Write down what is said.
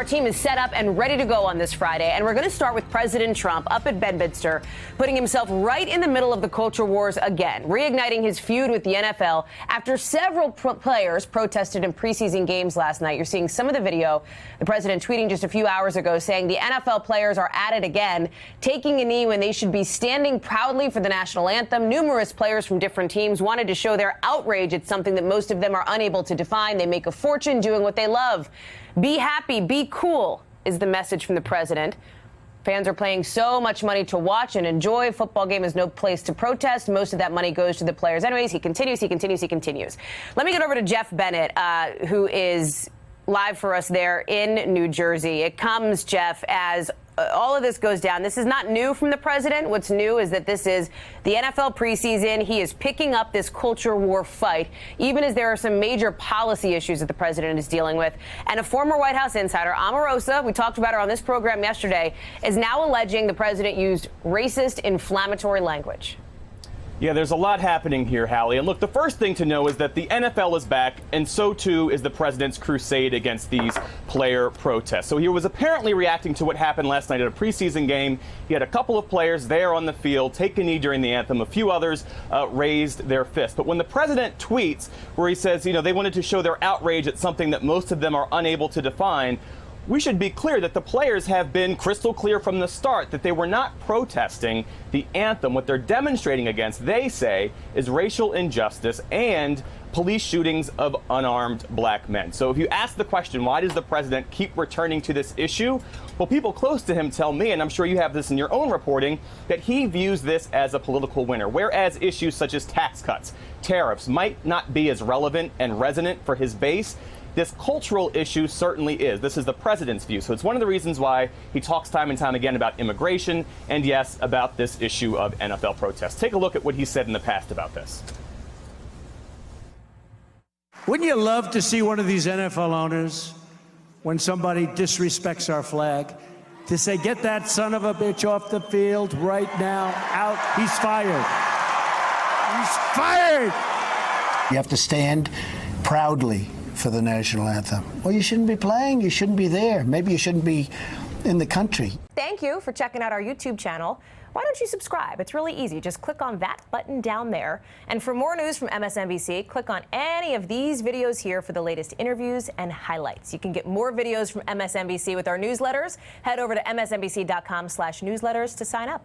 Our team is set up and ready to go on this Friday, and we're going to start with President Trump up at Bedminster, putting himself right in the middle of the culture wars again, reigniting his feud with the NFL after several players protested in preseason games last night. You're seeing some of the video. The president tweeting just a few hours ago saying the NFL players are at it again, taking a knee when they should be standing proudly for the national anthem. Numerous players from different teams wanted to show their outrage at something that most of them are unable to define. They make a fortune doing what they love. Be happy, be cool is the message from the president. Fans are paying so much money to watch and enjoy. Football game is no place to protest. Most of that money goes to the players. Anyways, he continues. Let me get over to Jeff Bennett, who is live for us there in New Jersey. It comes, Jeff, as all of this goes down. This is not new from the president. What's new is that this is the NFL preseason. He is picking up this culture war fight, even as there are some major policy issues that the president is dealing with. And a former White House insider, Omarosa, we talked about her on this program yesterday, is now alleging the president used racist, inflammatory language. Yeah, there's a lot happening here, Hallie. And look, the first thing to know is that the NFL is back, and so too is the president's crusade against these player protests. So he was apparently reacting to what happened last night at a preseason game. He had a couple of players there on the field take a knee during the anthem. A few others raised their fist. But when the president tweets where he says, they wanted to show their outrage at something that most of them are unable to define, we should be clear that the players have been crystal clear from the start that they were not protesting the anthem. What they're demonstrating against, they say, is racial injustice and police shootings of unarmed black men. So if you ask the question, why does the president keep returning to this issue? Well, people close to him tell me, and I'm sure you have this in your own reporting, that he views this as a political winner, whereas issues such as tax cuts, tariffs might not be as relevant and resonant for his base. This cultural issue certainly is. This is the president's view. So it's one of the reasons why he talks time and time again about immigration and, yes, about this issue of NFL protests. Take a look at what he said in the past about this. Wouldn't you love to see one of these NFL owners, when somebody disrespects our flag, to say, get that son of a bitch off the field right now, out, he's fired. He's fired! You have to stand proudly for the national anthem. Well, you shouldn't be playing. You shouldn't be there. Maybe you shouldn't be in the country. Thank you for checking out our YouTube channel. Why don't you subscribe? It's really easy. Just click on that button down there. And for more news from MSNBC, click on any of these videos here for the latest interviews and highlights. You can get more videos from MSNBC with our newsletters. Head over to msnbc.com/newsletters to sign up.